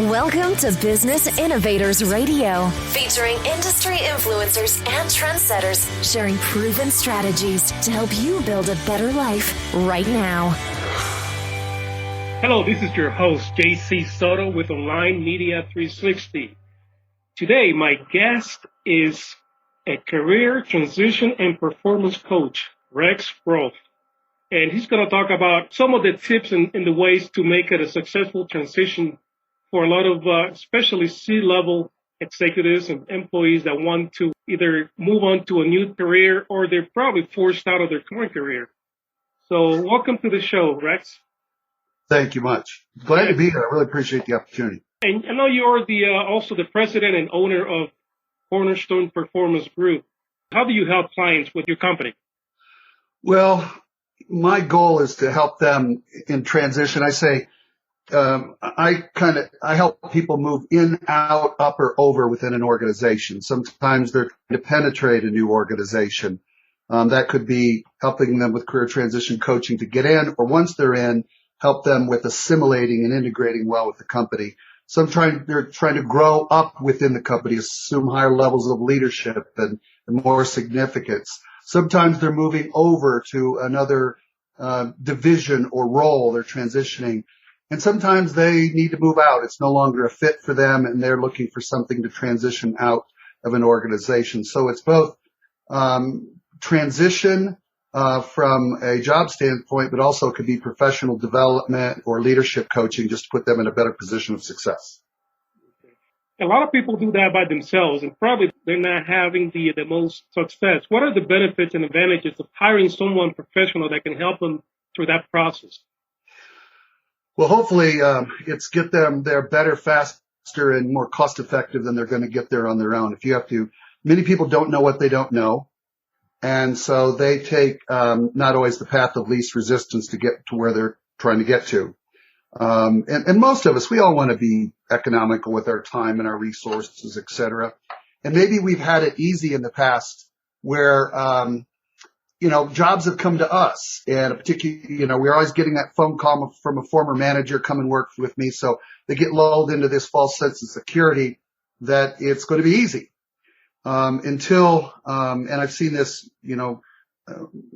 Welcome to Business Innovators Radio, featuring industry influencers and trendsetters sharing proven strategies to help you build a better life right now. Hello, this is your host, JC Soto with Online Media 360. Today, my guest is a career transition and performance coach, Rolf. And he's going to talk about some of the tips and the ways to make it a successful transition for a lot of especially C-level executives and employees that want to either move on to a new career or they're probably forced out of their current career. So welcome to the show, Rex. Thank you much. Glad to be here. I really appreciate the opportunity. And I know you're also the president and owner of Cornerstone Performance Group. How do you help clients with your company? Well, my goal is to help them in transition. I say, I help people move in, out, up, or over within an organization. Sometimes they're trying to penetrate a new organization. That could be helping them with career transition coaching to get in, or once they're in, help them with assimilating and integrating well with the company. They're trying to grow up within the company, assume higher levels of leadership and more significance. Sometimes they're moving over to another division or role. They're transitioning. And sometimes they need to move out. It's no longer a fit for them, and they're looking for something to transition out of an organization. So it's both transition from a job standpoint, but also could be professional development or leadership coaching just to put them in a better position of success. A lot of people do that by themselves, and probably they're not having the most success. What are the benefits and advantages of hiring someone professional that can help them through that process? Well, hopefully it's get them there better, faster, and more cost effective than they're going to get there on their own. Many people don't know what they don't know. And so they take not always the path of least resistance to get to where they're trying to get to. And most of us, we all want to be economical with our time and our resources, et cetera. And maybe we've had it easy in the past where, jobs have come to us, and we're always getting that phone call from a former manager, come and work with me. So they get lulled into this false sense of security that it's going to be easy. And I've seen this,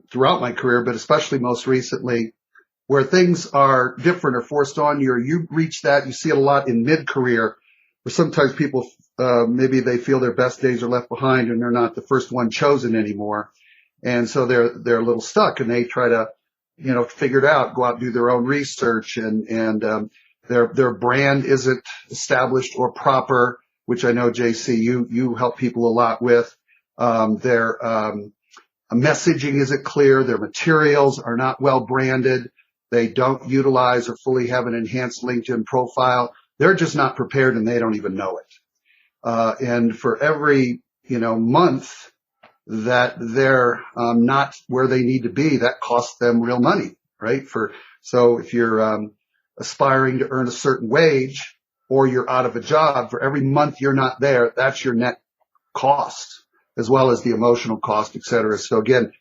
throughout my career, but especially most recently, where things are different or forced on you, or you reach that. You see it a lot in mid-career, where sometimes people, maybe they feel their best days are left behind and they're not the first one chosen anymore. And so they're a little stuck, and they try to, figure it out, go out and do their own research, and their brand isn't established or proper, which I know, JC, you help people a lot with. Their messaging isn't clear. Their materials are not well branded. They don't utilize or fully have an enhanced LinkedIn profile. They're just not prepared, and they don't even know it. And for every, month that they're not where they need to be, that costs them real money, right? So if you're aspiring to earn a certain wage, or you're out of a job, for every month you're not there, that's your net cost, as well as the emotional cost, et cetera. So again,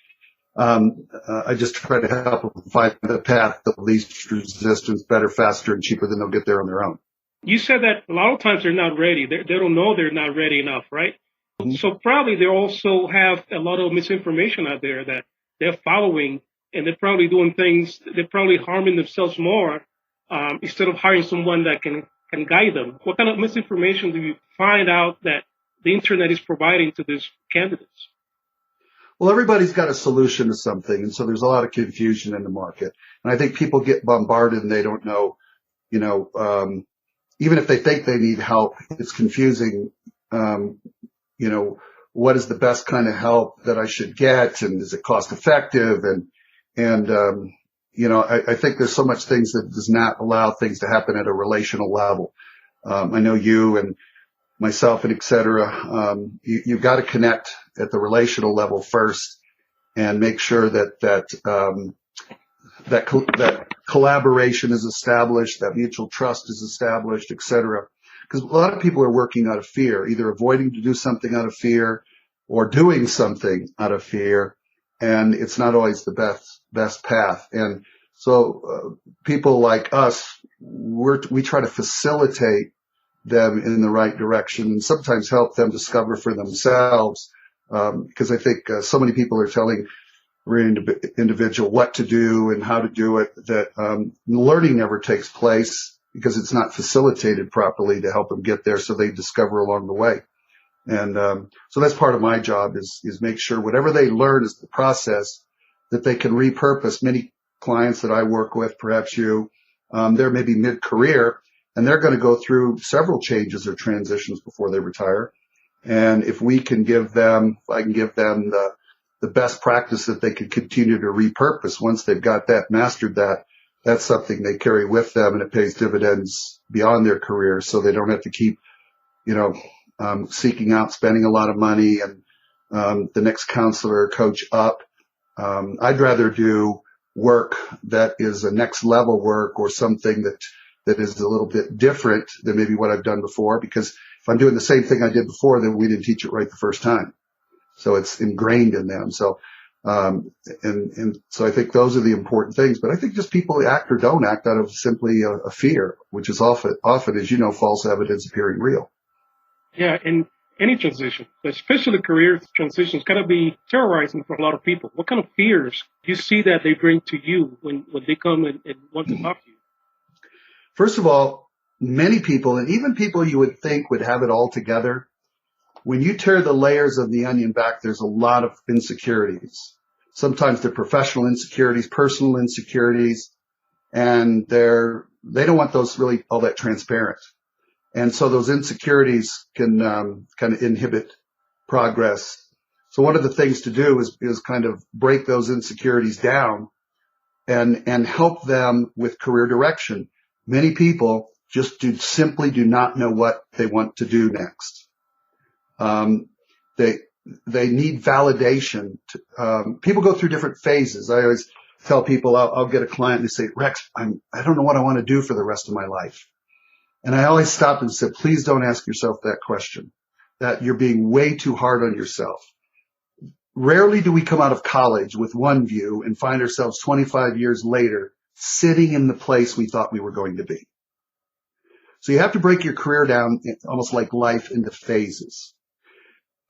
I just try to help them find the path of least resistance, better, faster, and cheaper than they'll get there on their own. You said that a lot of times they're not ready. They don't know they're not ready enough, right? Mm-hmm. So probably they also have a lot of misinformation out there that they're following, and they're probably doing things, they're probably harming themselves more instead of hiring someone that can guide them. What kind of misinformation do you find out that the internet is providing to these candidates? Well, everybody's got a solution to something, and so there's a lot of confusion in the market. And I think people get bombarded and they don't know, even if they think they need help, it's confusing, what is the best kind of help that I should get, and is it cost effective? I think there's so much things that does not allow things to happen at a relational level. I know you and myself and et cetera, you've got to connect at the relational level first and make sure that collaboration is established, that mutual trust is established, et cetera. Because a lot of people are working out of fear, either avoiding to do something out of fear or doing something out of fear. And it's not always the best path. And so people like us, we try to facilitate them in the right direction and sometimes help them discover for themselves. Because I think so many people are telling individual what to do and how to do it, that learning never takes place because it's not facilitated properly to help them get there, so they discover along the way. And so that's part of my job is make sure whatever they learn is the process that they can repurpose. Many clients that I work with, perhaps you, they're maybe mid-career, and they're going to go through several changes or transitions before they retire. And if I can give them the best practice that they can continue to repurpose once they've got that, mastered that, that's something they carry with them, and it pays dividends beyond their career, so they don't have to keep, seeking out, spending a lot of money and the next counselor or coach up. I'd rather do work that is a next level work or something that is a little bit different than maybe what I've done before, because if I'm doing the same thing I did before, then we didn't teach it right the first time. So it's ingrained in them. So, and so I think those are the important things. But I think just people act or don't act out of simply a fear, which is often, as you know, false evidence appearing real. Yeah, and any transition, especially career transitions, kind of be terrorizing for a lot of people. What kind of fears do you see that they bring to you when they come and want to talk to you? First of all, many people, and even people you would think would have it all together, when you tear the layers of the onion back, there's a lot of insecurities. Sometimes they're professional insecurities, personal insecurities, and they don't want those really all that transparent. And so those insecurities can kind of inhibit progress. So one of the things to do is kind of break those insecurities down and help them with career direction. Many people just simply do not know what they want to do next. They need validation. People go through different phases. I always tell people, I'll get a client and they say, Rex, I don't know what I want to do for the rest of my life. And I always stop and say, please don't ask yourself that question, that you're being way too hard on yourself. Rarely do we come out of college with one view and find ourselves 25 years later sitting in the place we thought we were going to be. So you have to break your career down almost like life into phases.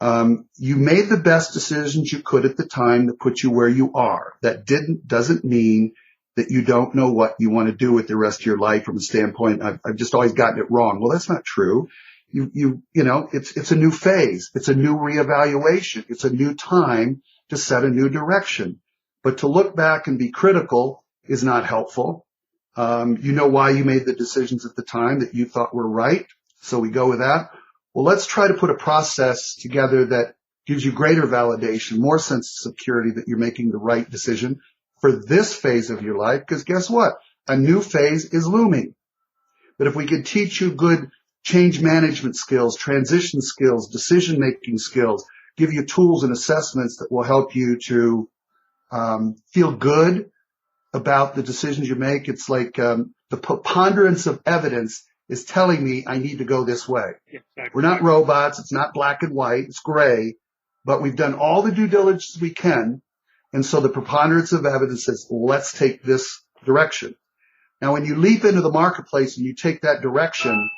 You made the best decisions you could at the time that put you where you are. That doesn't mean that you don't know what you want to do with the rest of your life from a standpoint, I've just always gotten it wrong. Well, that's not true. It's a new phase. It's a new reevaluation. It's a new time to set a new direction. But to look back and be critical is not helpful. You know why you made the decisions at the time that you thought were right. So we go with that. Well, let's try to put a process together that gives you greater validation, more sense of security that you're making the right decision for this phase of your life. Because guess what? A new phase is looming. But if we could teach you good change management skills, transition skills, decision-making skills, give you tools and assessments that will help you to feel good about the decisions you make. It's like the preponderance of evidence is telling me I need to go this way. Exactly. We're not robots. It's not black and white. It's gray. But we've done all the due diligence we can. And so the preponderance of evidence says, let's take this direction. Now, when you leap into the marketplace and you take that direction,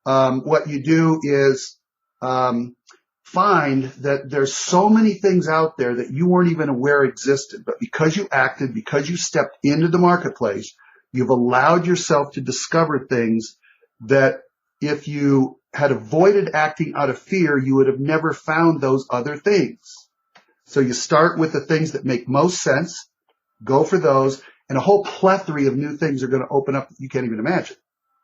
what you do is find that there's so many things out there that you weren't even aware existed. But because you acted, because you stepped into the marketplace, you've allowed yourself to discover things that if you had avoided acting out of fear, you would have never found those other things. So you start with the things that make most sense, go for those, and a whole plethora of new things are going to open up that you can't even imagine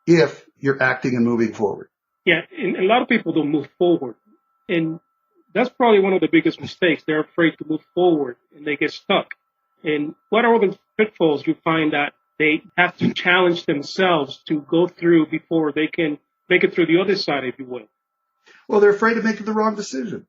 if you're acting and moving forward. Yeah, and a lot of people don't move forward. And that's probably one of the biggest mistakes. They're afraid to move forward and they get stuck. And what are the pitfalls you find that they have to challenge themselves to go through before they can make it through the other side, if you will? Well, they're afraid of making the wrong decision.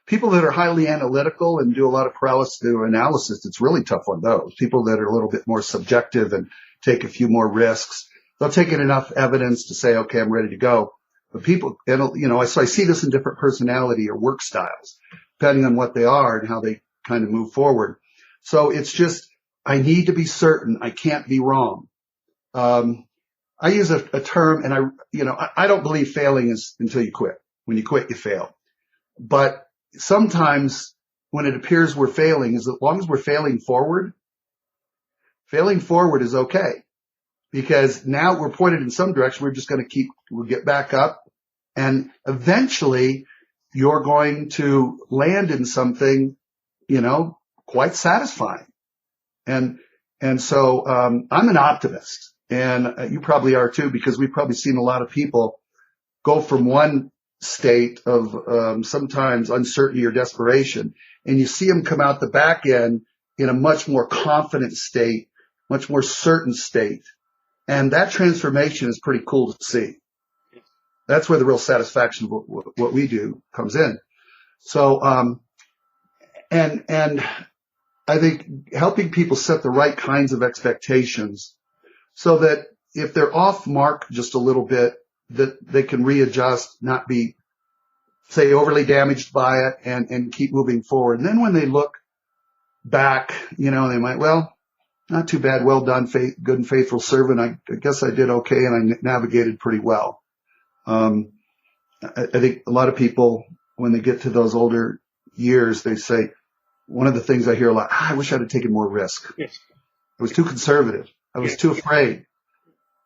People that are highly analytical and do a lot of paralysis through analysis, it's really tough on those. People that are a little bit more subjective and take a few more risks, they'll take in enough evidence to say, okay, I'm ready to go. But people, so I see this in different personality or work styles, depending on what they are and how they kind of move forward. So it's just, I need to be certain. I can't be wrong. I use a term, and I don't believe failing is until you quit. When you quit, you fail. But sometimes when it appears we're failing, as long as we're failing forward is okay. Because now we're pointed in some direction. We're just going to we'll get back up, and eventually you're going to land in something, quite satisfying. And so, I'm an optimist, and you probably are too, because we've probably seen a lot of people go from one state of, sometimes uncertainty or desperation, and you see them come out the back end in a much more confident state, much more certain state. And that transformation is pretty cool to see. That's where the real satisfaction of what we do comes in. So, and I think helping people set the right kinds of expectations so that if they're off mark just a little bit, that they can readjust, not be, say, overly damaged by it, and keep moving forward. And then when they look back, they might, well, not too bad. Well done, good and faithful servant. I guess I did okay, and I navigated pretty well. I think a lot of people, when they get to those older years, they say, one of the things I hear a lot, I wish I'd have taken more risk. Yes. I was too conservative. I was too afraid,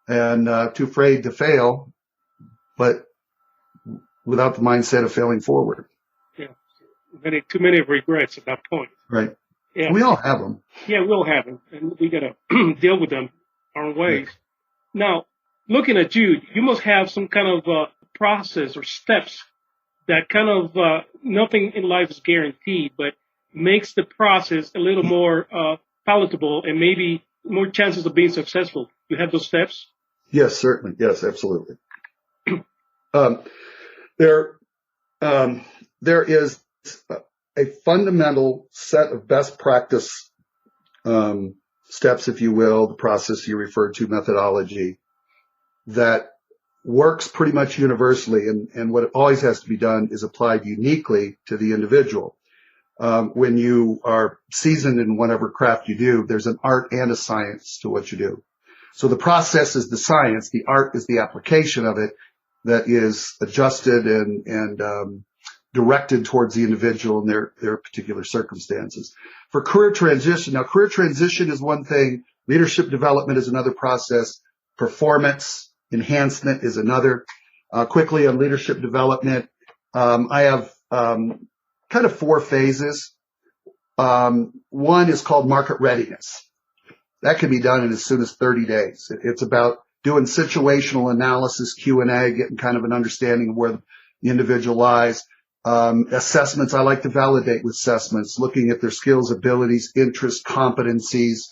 and too afraid to fail, but without the mindset of failing forward. Yeah. Too many regrets at that point. Right. Yeah. We all have them. Yeah, we'll have them, and we got to deal with them our own ways. Yeah. Now, looking at you, you must have some kind of process or steps that kind of nothing in life is guaranteed, but makes the process a little more palatable and maybe more chances of being successful. You have those steps? Yes, certainly. Yes, absolutely. There is a fundamental set of best practice steps, if you will, the process you referred to, methodology, that works pretty much universally, and what always has to be done is applied uniquely to the individual. When you are seasoned in whatever craft you do, there's an art and a science to what you do. So the process is the science, the art is the application of it that is adjusted and directed towards the individual and their particular circumstances. For career transition, now career transition is one thing, leadership development is another process, performance enhancement is another. Quickly on leadership development, I have kind of 4 phases. One is called market readiness. That can be done in as soon as 30 days. It's about doing situational analysis, Q&A, getting kind of an understanding of where the individual lies. Assessments, I like to validate with assessments, looking at their skills, abilities, interests, competencies,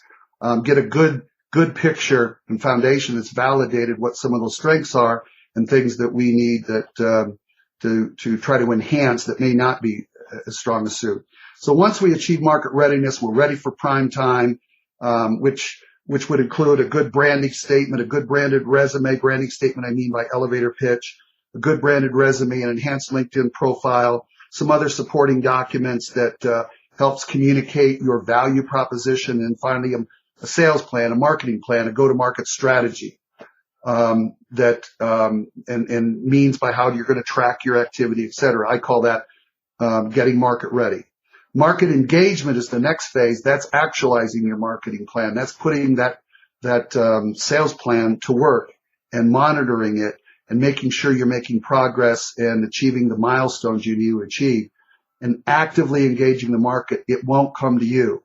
get a good picture and foundation that's validated what some of those strengths are and things that we need that to try to enhance that may not be as strong a suit. So once we achieve market readiness, we're ready for prime time, which would include a good branding statement, a good branded resume. Branding statement, I mean by elevator pitch, a good branded resume, an enhanced LinkedIn profile, some other supporting documents that helps communicate your value proposition, and finally a sales plan, a marketing plan, a go-to-market strategy that and means by how you're going to track your activity, et cetera. I call that getting market ready. Market engagement is the next phase. That's actualizing your marketing plan. That's putting that sales plan to work and monitoring it and making sure you're making progress and achieving the milestones you need to achieve and actively engaging the market. It won't come to you.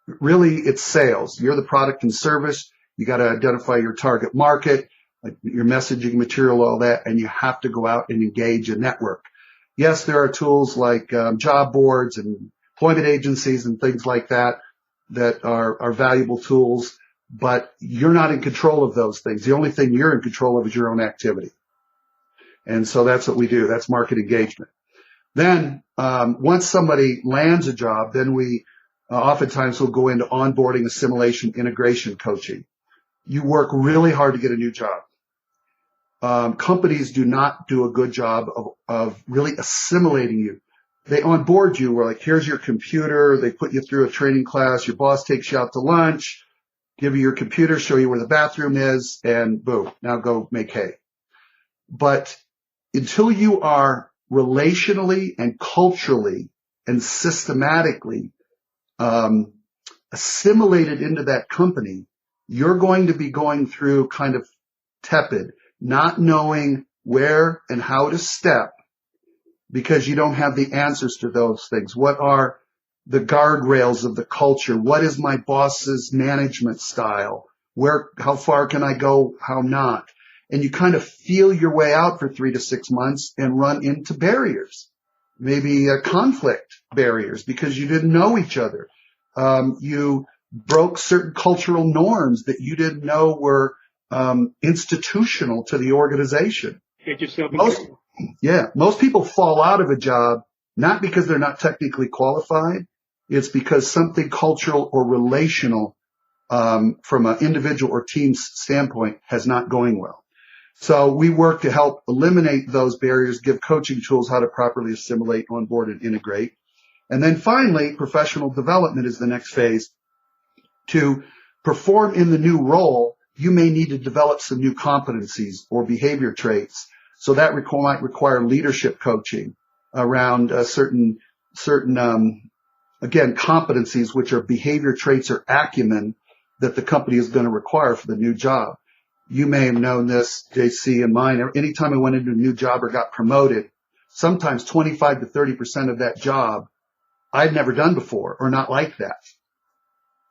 Really, it's sales. You're the product and service. You got to identify your target market, like your messaging material, all that, and you have to go out and engage a network. Yes, there are tools like job boards and employment agencies and things like that that are valuable tools, but you're not in control of those things. The only thing you're in control of is your own activity. And so that's what we do. That's market engagement. Then once somebody lands a job, then we oftentimes will go into onboarding, assimilation, integration coaching. You work really hard to get a new job. Companies do not do a good job of really assimilating you. They onboard you. We're like, here's your computer. They put you through a training class. Your boss takes you out to lunch. give you your computer, show you where the bathroom is, and boom, now go make hay. But until you are relationally and culturally and systematically assimilated into that company, you're going to be going through kind of tepid, not knowing where and how to step because you don't have the answers to those things. What are the guardrails of the culture? What is my boss's management style? How far can I go? How not? And you kind of feel your way out for 3 to 6 months and run into barriers, maybe conflict barriers because you didn't know each other. You broke certain cultural norms that you didn't know were institutional to the organization. Get yourself most people fall out of a job not because they're not technically qualified. It's because something cultural or relational from an individual or team standpoint has not going well. So we work to help eliminate those barriers, give coaching tools how to properly assimilate, onboard, and integrate. And then finally, professional development is the next phase. To perform in the new role, you may need to develop some new competencies or behavior traits. So that might require leadership coaching around certain again, competencies, which are behavior traits or acumen that the company is going to require for the new job. You may have known this, JC and mine. Anytime I went into a new job or got promoted, sometimes 25 to 30% of that job I'd never done before or not like that.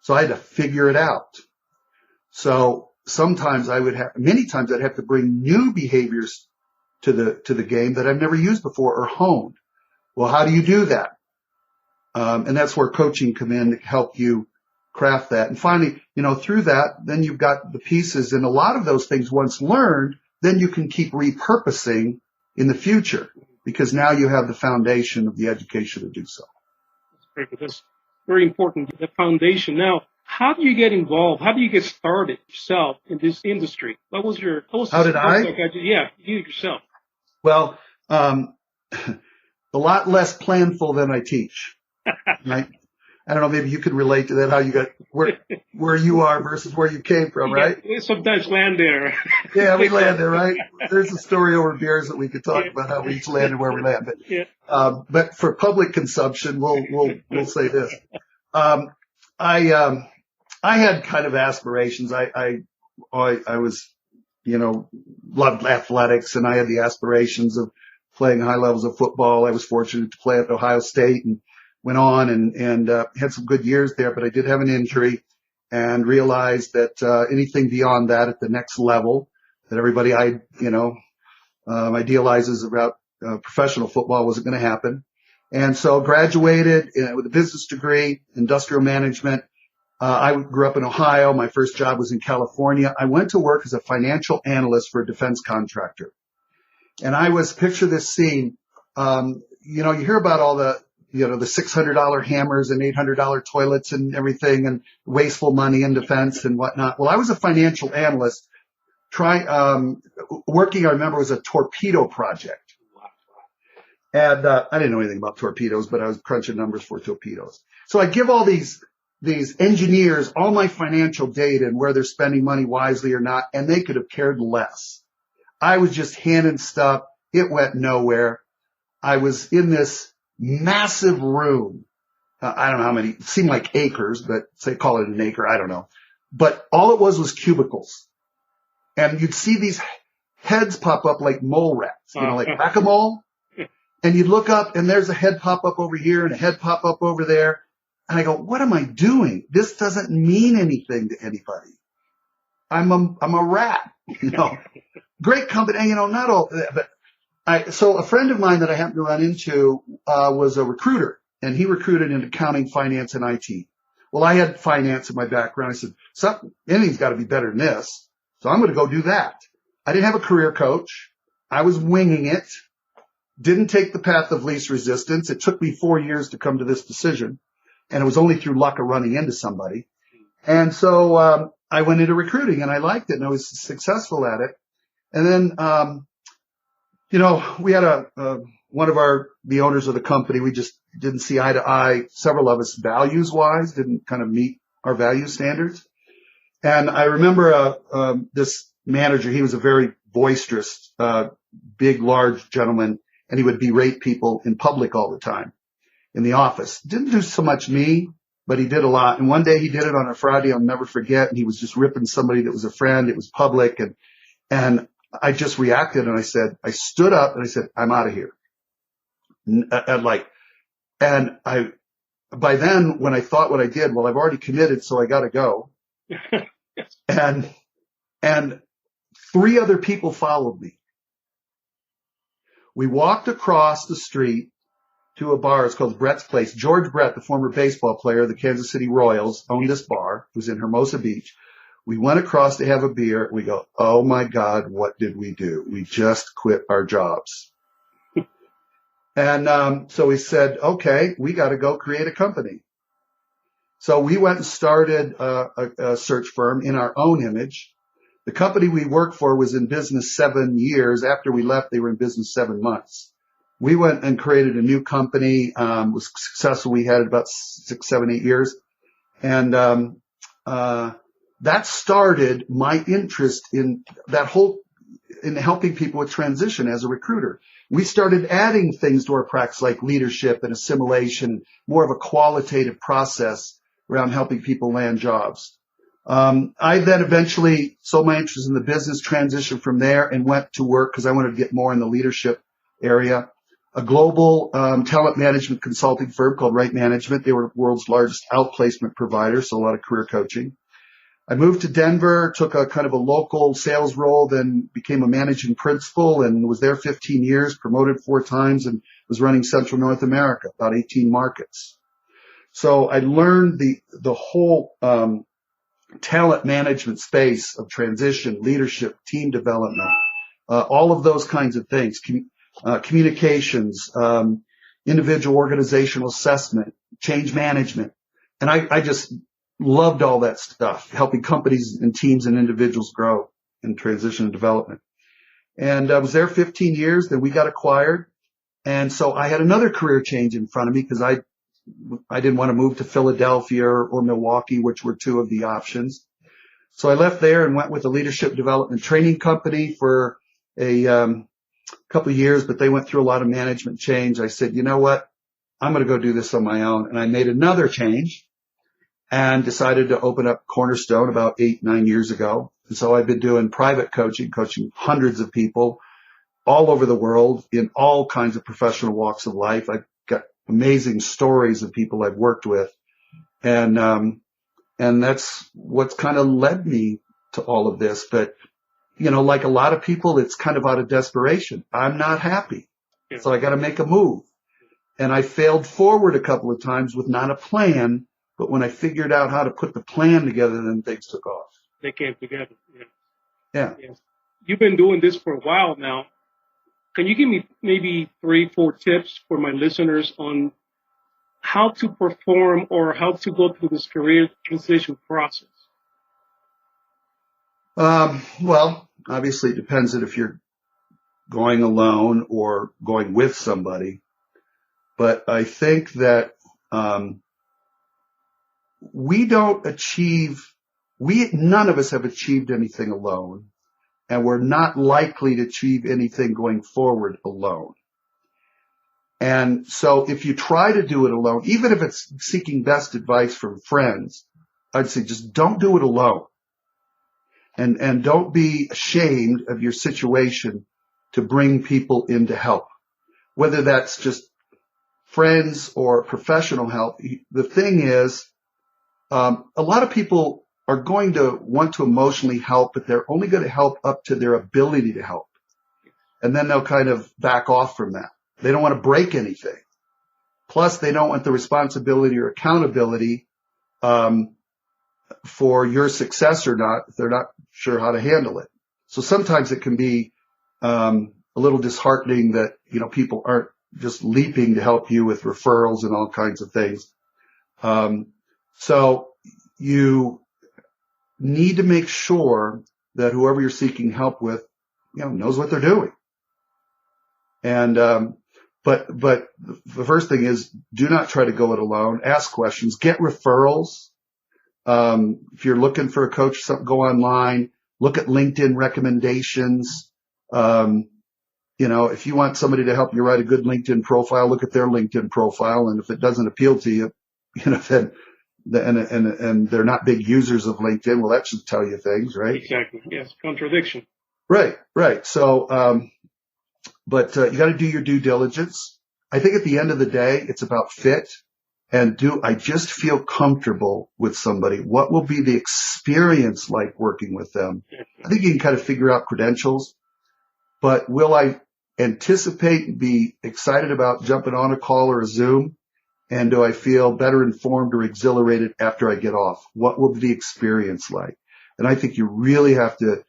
So I had to figure it out. So many times I'd have to bring new behaviors to the game that I've never used before or honed. Well, how do you do that? And that's where coaching come in to help you craft that. And finally, through that, then you've got the pieces, and a lot of those things once learned, then you can keep repurposing in the future because now you have the foundation of the education to do so. That's very important, the foundation. Now, how do you get involved? How do you get started yourself in this industry? How did I? Yeah, you yourself. Well, a lot less planful than I teach. Right? I don't know, maybe you could relate to that, how you got where you are versus where you came from, right? We sometimes land there. Yeah, we land there, right? There's a story over beers that we could talk about how we each landed where we land. But for public consumption, we'll say this. I had kind of aspirations. I was, loved athletics, and I had the aspirations of playing high levels of football. I was fortunate to play at Ohio State and went on and had some good years there, but I did have an injury and realized that anything beyond that at the next level that everybody idealizes about professional football wasn't going to happen. And so graduated with a business degree, industrial management. I grew up in Ohio. My first job was in California. I went to work as a financial analyst for a defense contractor. And picture this scene. You hear about all the $600 hammers and $800 toilets and everything and wasteful money in defense and whatnot. Well, I was a financial analyst working, I remember, was a torpedo project. And I didn't know anything about torpedoes, but I was crunching numbers for torpedoes. So I give all these engineers all my financial data and where they're spending money wisely or not, and they could have cared less. I was just handing stuff. It went nowhere. I was in this massive room. I don't know how many, it seemed like acres, but say call it an acre. I don't know. But all it was cubicles. And you'd see these heads pop up like mole rats, like whack-a-mole. And you'd look up and there's a head pop up over here and a head pop up over there. And I go, what am I doing? This doesn't mean anything to anybody. I'm a rat, Great company, not all, but so a friend of mine that I happened to run into was a recruiter, and he recruited in accounting, finance, and IT. Well, I had finance in my background. I said, anything's got to be better than this, so I'm going to go do that. I didn't have a career coach. I was winging it. Didn't take the path of least resistance. It took me 4 years to come to this decision, and it was only through luck of running into somebody. And so I went into recruiting, and I liked it, and I was successful at it. And then we had one of the owners of the company, we just didn't see eye to eye. Several of us values wise didn't kind of meet our value standards. And I remember this manager, he was a very boisterous, big, large gentleman, and he would berate people in public all the time in the office. Didn't do so much me, but he did a lot. And one day he did it on a Friday I'll never forget, and he was just ripping somebody that was a friend. It was public, and I just reacted, and I stood up and I said, I'm out of here. By then, when I thought what I did, well, I've already committed, so I got to go. And 3 other people followed me. We walked across the street to a bar. It's called Brett's Place. George Brett, the former baseball player of the Kansas City Royals, owned this bar. It was in Hermosa Beach. We went across to have a beer. We go, oh my God, what did we do? We just quit our jobs. And so we said, okay, we got to go create a company. So we went and started a search firm in our own image. The company we worked for was in business 7 years. After we left, they were in business 7 months. We went and created a new company, was successful. We had it about 6, 7, 8 years. And that started my interest in in helping people with transition as a recruiter. We started adding things to our practice like leadership and assimilation, more of a qualitative process around helping people land jobs. I then eventually sold my interest in the business, transitioned from there, and went to work because I wanted to get more in the leadership area. A global talent management consulting firm called Right Management. They were the world's largest outplacement provider, so a lot of career coaching. I moved to Denver, took a kind of a local sales role, then became a managing principal and was there 15 years, promoted 4 times, and was running Central North America, about 18 markets. So I learned the whole talent management space of transition, leadership, team development, all of those kinds of things, communications, individual organizational assessment, change management. And I just loved all that stuff, helping companies and teams and individuals grow in transition and development. And I was there 15 years, then we got acquired. And so I had another career change in front of me because I didn't want to move to Philadelphia or Milwaukee, which were 2 of the options. So I left there and went with a leadership development training company for a couple of years, but they went through a lot of management change. I said, you know what? I'm going to go do this on my own. And I made another change and decided to open up Cornerstone about 8, 9 years ago. And so I've been doing private coaching hundreds of people all over the world in all kinds of professional walks of life. I've got amazing stories of people I've worked with. And that's what's kind of led me to all of this. But, you know, like a lot of people, it's kind of out of desperation. I'm not happy. Yeah. So I got to make a move. And I failed forward a couple of times with not a plan. But when I figured out how to put the plan together, then things took off. They came together. Yeah. Yes. You've been doing this for a while now. Can you give me maybe 3, 4 tips for my listeners on how to perform or how to go through this career transition process? Well, obviously it depends on if you're going alone or going with somebody. But I think that none of us have achieved anything alone, and we're not likely to achieve anything going forward alone. And so if you try to do it alone, even if it's seeking best advice from friends, I'd say just don't do it alone. And don't be ashamed of your situation to bring people in to help, whether that's just friends or professional help. The thing is, a lot of people are going to want to emotionally help, but they're only going to help up to their ability to help. And then they'll kind of back off from that. They don't want to break anything. Plus, they don't want the responsibility or accountability for your success or not if they're not sure how to handle it. So sometimes it can be a little disheartening that, you know, people aren't just leaping to help you with referrals and all kinds of things. So you need to make sure that whoever you're seeking help with, you know, knows what they're doing. And but the first thing is do not try to go it alone. Ask questions, get referrals. If you're looking for a coach, go online, look at LinkedIn recommendations. If you want somebody to help you write a good LinkedIn profile, look at their LinkedIn profile. And if it doesn't appeal to you, then and they're not big users of LinkedIn, well, that should tell you things, right? Exactly. Yes. Contradiction. Right. So, but you got to do your due diligence. I think at the end of the day, it's about fit. And I just feel comfortable with somebody? What will be the experience like working with them? I think you can kind of figure out credentials, but will I anticipate and be excited about jumping on a call or a Zoom? And do I feel better informed or exhilarated after I get off? What will the experience like? And I think you really have to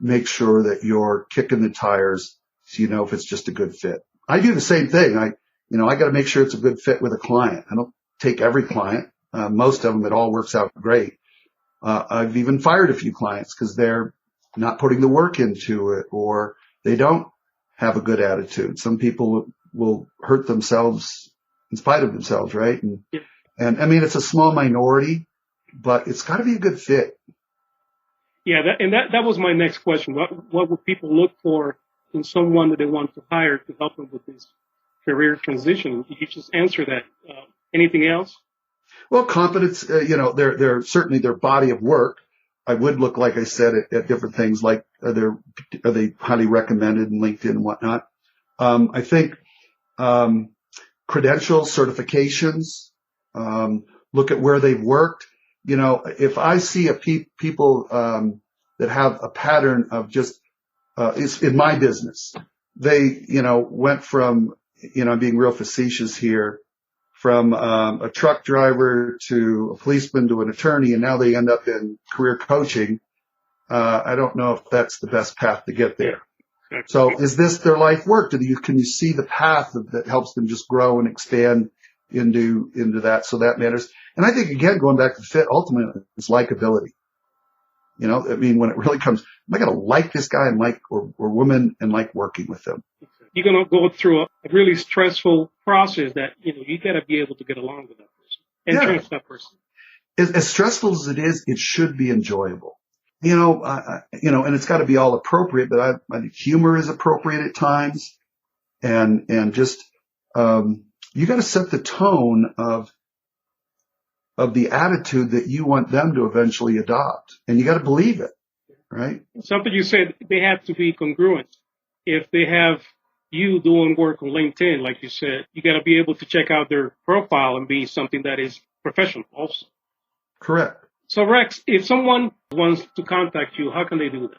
make sure that you're kicking the tires so you know if it's just a good fit. I do the same thing. I got to make sure it's a good fit with a client. I don't take every client. Most of them, it all works out great. I've even fired a few clients because they're not putting the work into it or they don't have a good attitude. Some people will hurt themselves in spite of themselves, right? And I mean, it's a small minority, but it's got to be a good fit. Yeah, that was my next question. What would people look for in someone that they want to hire to help them with this career transition? You just answer that. Anything else? Well, competence, they're certainly their body of work. I would look, like I said, at different things like are they highly recommended in LinkedIn and whatnot. I think credentials, certifications, look at where they've worked. If I see people that have a pattern of just it's in my business, they went from I'm being real facetious here, from a truck driver to a policeman to an attorney, and now they end up in career coaching. I don't know if that's the best path to get there. So is this their life work? Can you see the path that helps them just grow and expand into that? So that matters. And I think, again, going back to fit, ultimately, it's likability. I mean, when it really comes, am I going to like this guy and or woman and like working with them? You're going to go through a really stressful process that, you got to be able to get along with that person and trust that person. As stressful as it is, it should be enjoyable. And it's got to be all appropriate, but I think humor is appropriate at times. And just, you got to set the tone of the attitude that you want them to eventually adopt. And you got to believe it, right? Something you said, they have to be congruent. If they have you doing work on LinkedIn, like you said, you got to be able to check out their profile and be something that is professional also. Correct. So Rex, if someone wants to contact you, how can they do that?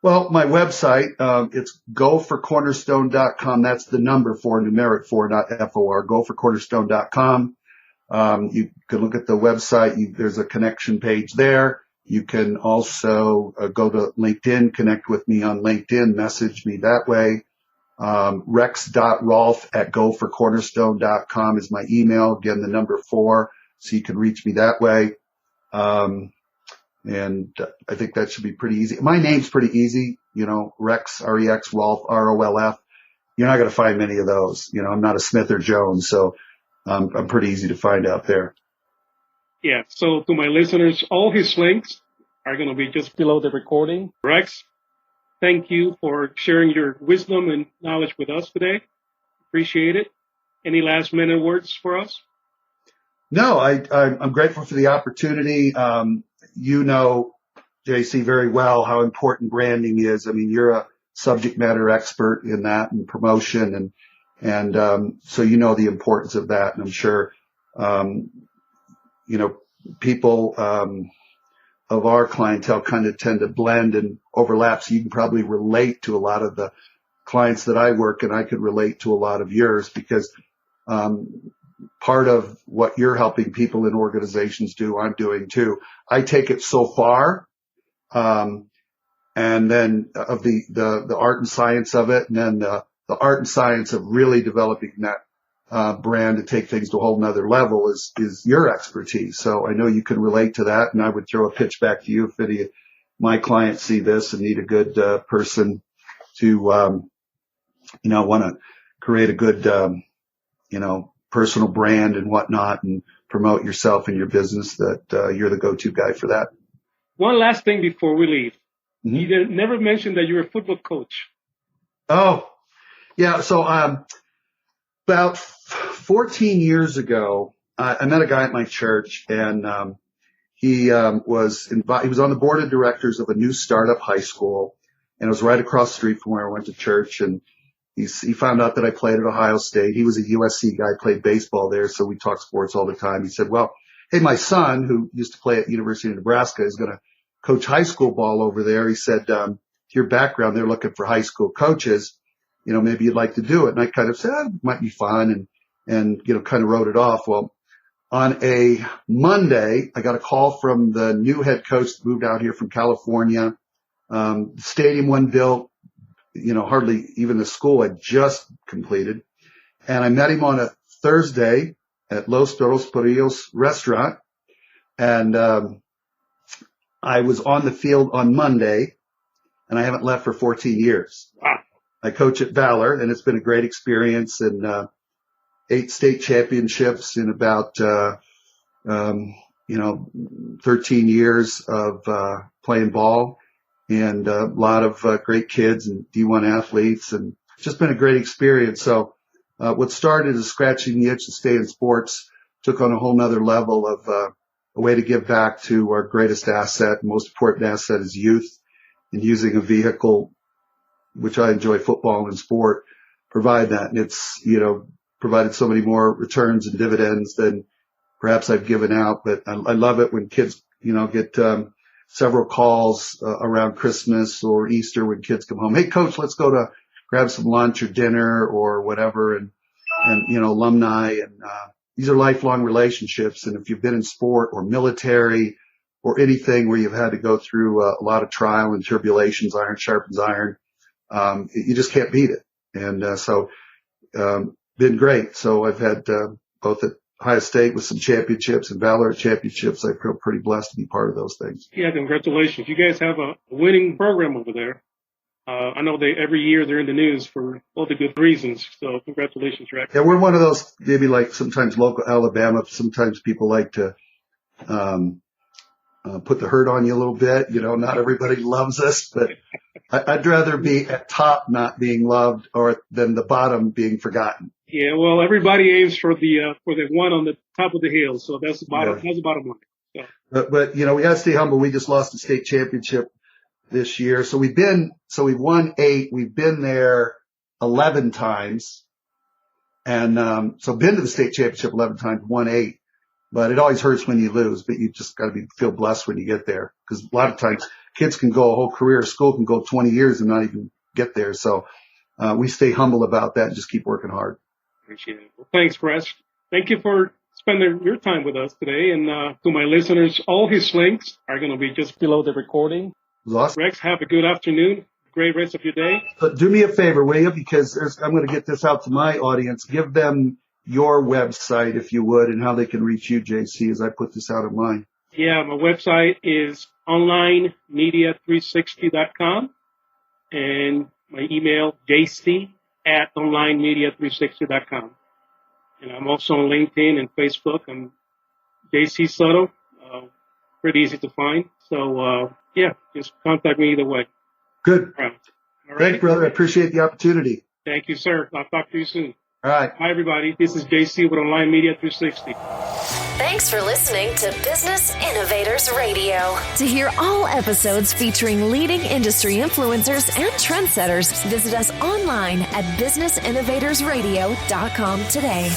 Well, my website, it's goforcornerstone.com. That's the number 4, numeric 4, not FOR, goforcornerstone.com. You can look at the website. There's a connection page there. You can also go to LinkedIn, connect with me on LinkedIn, message me that way. rex.rolf@goforcornerstone.com is my email. Again, the number 4, so you can reach me that way. And I think that should be pretty easy. My name's pretty easy, Rex, R-E-X, Rolf, R-O-L-F. You're not going to find many of those. I'm not a Smith or Jones, so I'm pretty easy to find out there. Yeah. So to my listeners, all his links are going to be just below the recording. Rex, thank you for sharing your wisdom and knowledge with us today. Appreciate it. Any last minute words for us? No, I'm grateful for the opportunity. JC, very well how important branding is. I mean, you're a subject matter expert in that and promotion, and so the importance of that. And I'm sure, people of our clientele kind of tend to blend and overlap. So you can probably relate to a lot of the clients that I work, and I could relate to a lot of yours because part of what you're helping people in organizations do, I'm doing too. I take it so far, and then of the art and science of it, and then the art and science of really developing that brand to take things to a whole nother level is your expertise. So I know you can relate to that, and I would throw a pitch back to you if any of my clients see this and need a good person to want to create a good personal brand and whatnot and promote yourself and your business, that you're the go-to guy for that. One last thing before we leave. Mm-hmm. You never mentioned that you're a football coach. Oh, yeah. So about 14 years ago, I met a guy at my church, and he was on the board of directors of a new startup high school, and it was right across the street from where I went to church. And he found out that I played at Ohio State. He was a USC guy, played baseball there, so we talked sports all the time. He said, well, hey, my son, who used to play at University of Nebraska, is going to coach high school ball over there. He said, your background, they're looking for high school coaches. Maybe you'd like to do it. And I kind of said, it might be fun, and kind of wrote it off. Well, on a Monday, I got a call from the new head coach that moved out here from California. The stadium wasn't built. Hardly even the school had just completed. And I met him on a Thursday at Los Perrillos restaurant. And I was on the field on Monday, and I haven't left for 14 years. Wow. I coach at Valor, and it's been a great experience, and 8 state championships in about 13 years of playing ball. And a lot of great kids and D1 athletes, and it's just been a great experience. So what started as scratching the itch to stay in sports took on a whole nother level of a way to give back to our greatest asset. Most important asset is youth, and using a vehicle, which I enjoy, football and sport, provide that. And it's, provided so many more returns and dividends than perhaps I've given out. But I love it when kids, get several calls around Christmas or Easter when kids come home. Hey, coach, let's go to grab some lunch or dinner or whatever. And alumni. And these are lifelong relationships. And if you've been in sport or military or anything where you've had to go through a lot of trial and tribulations, iron sharpens iron, you just can't beat it. And been great. So I've had both at Ohio State with some championships and Valor championships. I feel pretty blessed to be part of those things. Yeah, congratulations. You guys have a winning program over there. I know every year they're in the news for all the good reasons. So congratulations, Rex. Yeah, we're one of those, maybe like sometimes local Alabama. Sometimes people like to put the hurt on you a little bit. Not everybody loves us, but I'd rather be at top not being loved than the bottom being forgotten. Yeah, well, everybody aims for the one on the top of the hill, so that's the bottom. Yeah. That's the bottom line. So. But we got to stay humble. We just lost the state championship this year, so we've won 8. We've been there 11 times, and so been to the state championship 11 times, won 8. But it always hurts when you lose. But you just got to feel blessed when you get there, because a lot of times kids can go a whole career, school can go 20 years and not even get there. So we stay humble about that and just keep working hard. Appreciate it. Well, thanks, Rex. Thank you for spending your time with us today. And to my listeners, all his links are going to be just below the recording. Awesome. Rex, have a good afternoon. Great rest of your day. But do me a favor, will you? Because I'm going to get this out to my audience. Give them your website, if you would, and how they can reach you, JC, as I put this out of mine. Yeah, my website is onlinemedia360.com, and my email, jc@onlinemedia360.com. And I'm also on LinkedIn and Facebook. I'm JC Soto. Pretty easy to find. So, just contact me either way. Good. All right. Thanks, brother. I appreciate the opportunity. Thank you, sir. I'll talk to you soon. All right. Hi, everybody. This is JC with Online Media 360. Thanks for listening to Business Innovators Radio. To hear all episodes featuring leading industry influencers and trendsetters, visit us online at businessinnovatorsradio.com today.